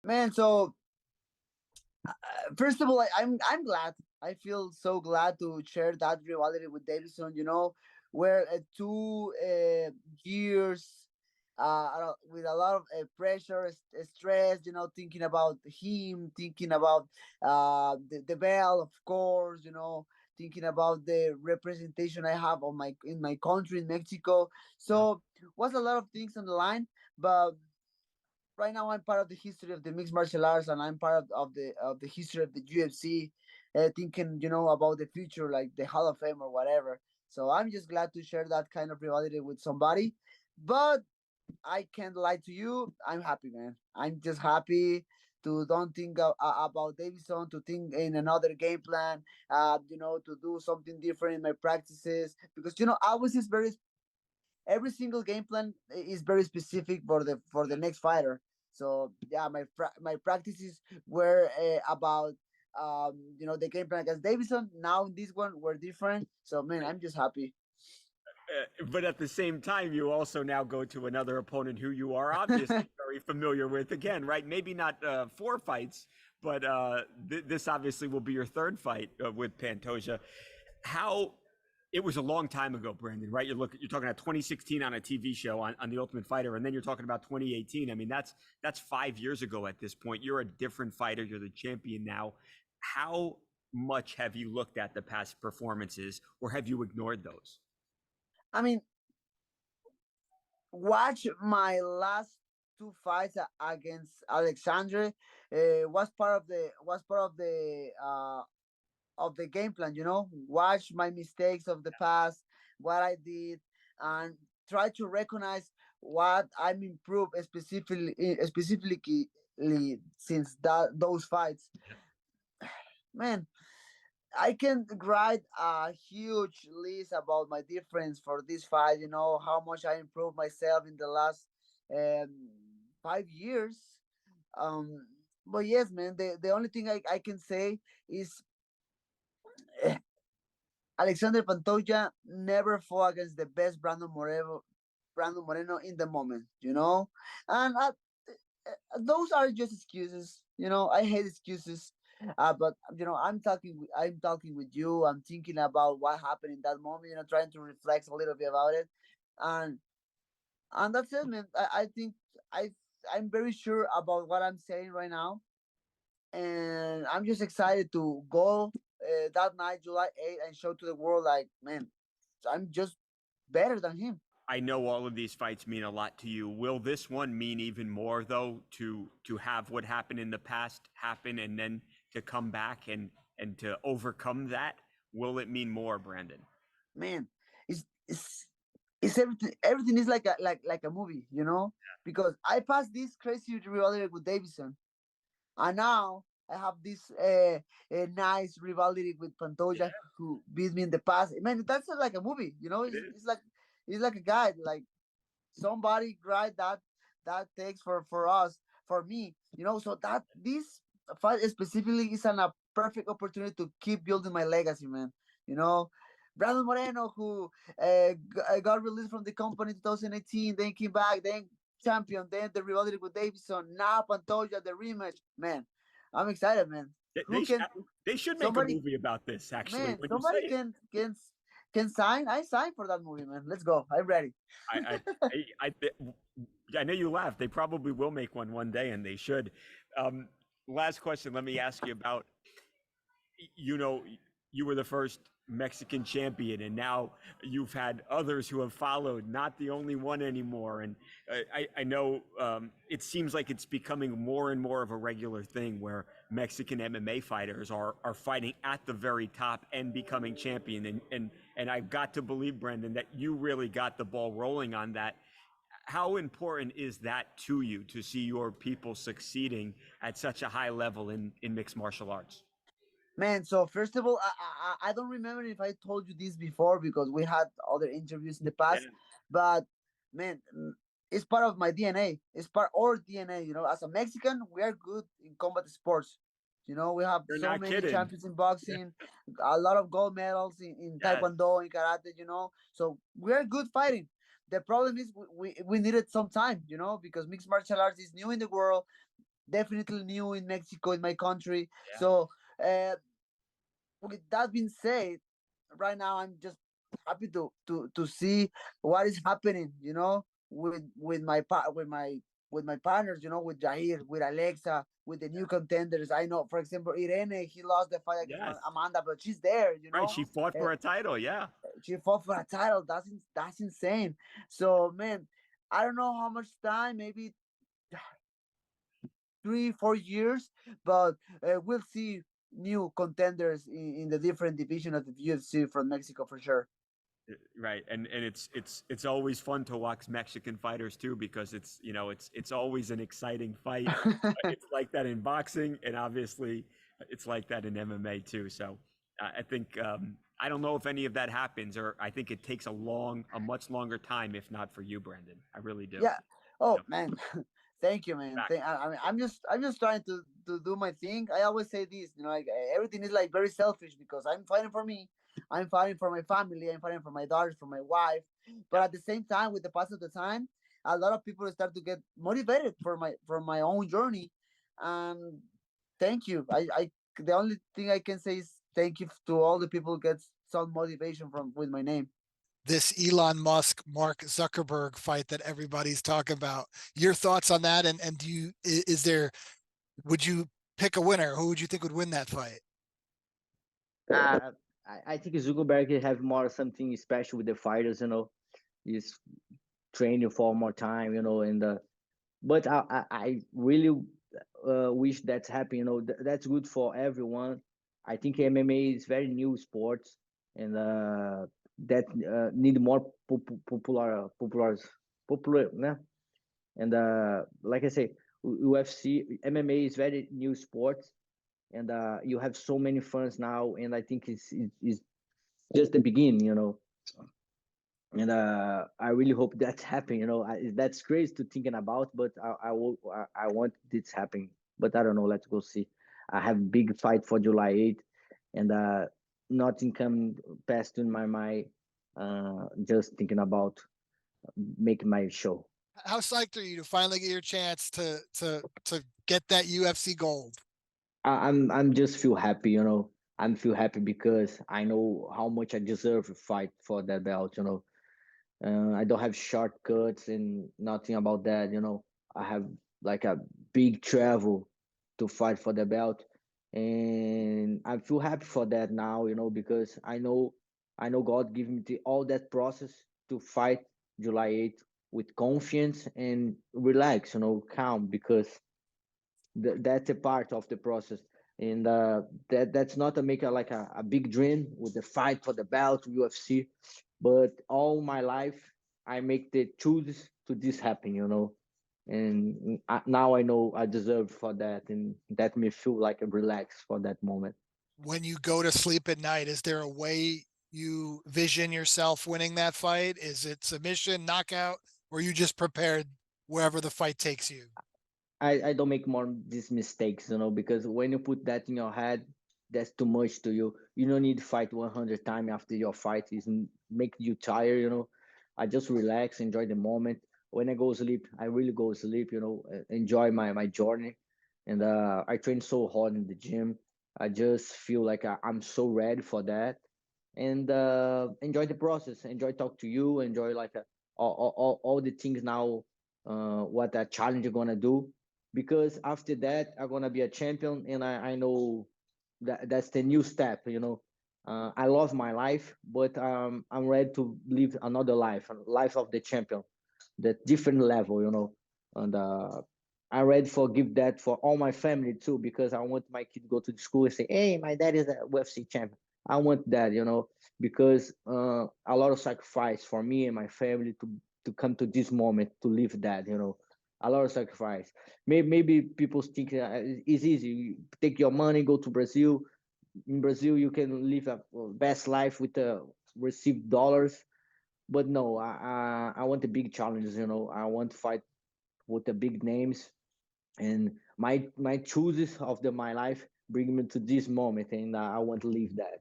man. So first of all, I'm glad. I feel so glad to share that rivalry with Davidson. Where 2 years with a lot of pressure, stress. Thinking about him, thinking about the bell, of course. Thinking about the representation I have in my country in Mexico. So was a lot of things on the line, but right now I'm part of the history of the mixed martial arts, and I'm part of the history of the UFC. Thinking about the future, like the Hall of Fame or whatever. So I'm just glad to share that kind of rivalry with somebody. But I can't lie to you, I'm happy, man. I'm just happy to don't think about Davison, to think in another game plan, to do something different in my practices, because always is very every single game plan is very specific for the next fighter. So yeah, my practices were about the game plan against Davison. Now in this one were different. So man, I'm just happy. But at the same time, you also now go to another opponent who you are obviously very familiar with. Again, right? Maybe not 4 fights, but this obviously will be your third fight with Pantoja. How it was a long time ago, Brandon, right? You're talking about 2016 on a TV show on The Ultimate Fighter, and then you're talking about 2018. I mean, that's 5 years ago at this point. You're a different fighter. You're the champion now. How much have you looked at the past performances, or have you ignored those? I mean, watch my last two fights against Alexandre. Was part of the game plan. Watch my mistakes of the past, what I did, and try to recognize what I'm improved specifically since those fights. Man, I can write a huge list about my difference for this fight. How much I improved myself in the last 5 years. Um, but yes, man, the only thing I can say is Alexandre Pantoja never fought against the best Brandon Moreno in the moment, and those are just excuses. I hate excuses. But I'm talking with you. I'm thinking about what happened in that moment. Trying to reflect a little bit about it, and that's it, man. I think I I'm very sure about what I'm saying right now, and I'm just excited to go that night, July 8th, and show to the world, like, man, I'm just better than him. I know all of these fights mean a lot to you. Will this one mean even more though, to have what happened in the past happen and then to come back and to overcome that? Will it mean more, Brandon? Man, it's it's it's everything is like a movie, because I passed this crazy rivalry with Davison, and now I have this a nice rivalry with Yeah, Pantoja, who beat me in the past. Man, that's like a movie, it It's, is. it's like it's like a guide, like somebody write that text for us, for me, so that this fight specifically is a perfect opportunity to keep building my legacy, man. you know Brandon Moreno, who got released from the company in 2018, then came back, then champion, then the rivalry with Davison, now Pantoja, the rematch. Man, I'm excited, man. They, Who they, sh- can they should make a somebody movie about this, actually, man, when you say somebody it. can sign. I sign for that movie, man. Let's go. I'm ready. I, I, I, I know you laugh. They probably will make one day, and they should. Um, Last question. Let me ask you about you know, you were the first Mexican champion, and now you've had others who have followed, not the only one anymore. And I know it seems like it's becoming more and more of a regular thing where Mexican MMA fighters are fighting at the very top and becoming champion. And I've got to believe, Brendan, that you really got the ball rolling on that. How important is that to you to see your people succeeding at such a high level in mixed martial arts? Man, so first of all, I don't remember if I told you this before, because we had other interviews in the Yeah, past, but man, it's part of my DNA. It's part our DNA. As a Mexican, we are good in combat sports. We have you're so not many kidding. champions in boxing, a lot of gold medals in Yes. taekwondo, in karate. So we are good fighting. The problem is we needed some time, because mixed martial arts is new in the world. definitely new in Mexico, in my country. Yeah. So uh, with that being said, right now I'm just happy to see what is happening, with my partners, with Jair, with Alexa, with the new contenders. I know, for example, Irene, he lost the fight against Yes. Amanda, but she's there, Right. She fought Uh, for a title. Yeah. she fought for a title. That's insane. So man, I don't know how much time, maybe 3 4 years, but we'll see new contenders in the different division of the UFC from Mexico for sure. Right, and it's always fun to watch Mexican fighters too because it's always an exciting fight. It's like that in boxing, and obviously it's like that in MMA too. So I think I don't know if any of that happens, or I think it takes a much longer time, if not for you, Brandon. I really do. Yeah. You Oh know, man, thank you, man. back. I mean, I'm just trying to do my thing. I always say this, like everything is like very selfish because I'm fighting for me, I'm fighting for my family, I'm fighting for my daughters, for my wife. But Yeah. at the same time, with the pass of the time, a lot of people start to get motivated for my own journey. And thank you. The only thing I can say is thank you to all the people who get some motivation from with my name. This Elon Musk, Mark Zuckerberg fight that everybody's talking about. Your thoughts on that? And do you, is there, would you pick a winner? Who would you think would win that fight? Uh, I think Zuckerberg have more something special with the fighters, he's training for more time, and but I really wish that's happy. That's good for everyone. I think MMA is very new sports, and that need more popular, né? And like I say, UFC, MMA is very new sports, and you have so many fans now, and I think it's just the beginning, and I really hope that's happening. That's crazy to thinking about, but I want this happening. But I don't know. Let's go see. I have big fight for July 8th, and nothing come past in my mind. Just thinking about making my show. How psyched are you to finally get your chance to get that UFC gold? I'm just feel happy. I'm feel happy because I know how much I deserve to fight for that belt. I don't have shortcuts and nothing about that. I have like a big travel to fight for the belt, and I feel happy for that now. Because I know God gave me all that process to fight July 8th with confidence and relax. Calm because that's a part of the process. And that's not to make a big dream with the fight for the belt UFC, but all my life I make the choices to this happen, and now I know I deserve for that, and that me feel like a relax for that moment. When you go to sleep at night, is there a way you vision yourself winning that fight? Is it submission, knockout, or you just prepared wherever the fight takes you? I don't make more these mistakes, because when you put that in your head, that's too much to you. You don't need to fight 100 times after your fight. Is make you tired, I just relax, enjoy the moment. When I go sleep, I really go sleep, enjoy my journey. And I train so hard in the gym. I just feel like I'm so ready for that. And enjoy the process, enjoy talk to you, enjoy like all the things now, what that challenge you're gonna do, because after that I'm gonna be a champion, and I know that's the new step. I love my life, but I'm ready to live another life, a life of the champion, the different level. And I'm ready for give that for all my family too, because I want my kid to go to the school and say, hey, my dad is a UFC champion. I want that, because a lot of sacrifice for me and my family to come to this moment to live that, a lot of sacrifice. Maybe people think it's easy. You take your money, go to Brazil. In Brazil, you can live a best life with receive dollars. But no, I want the big challenges. I want to fight with the big names, and my choices of my life bring me to this moment, and I want to live that.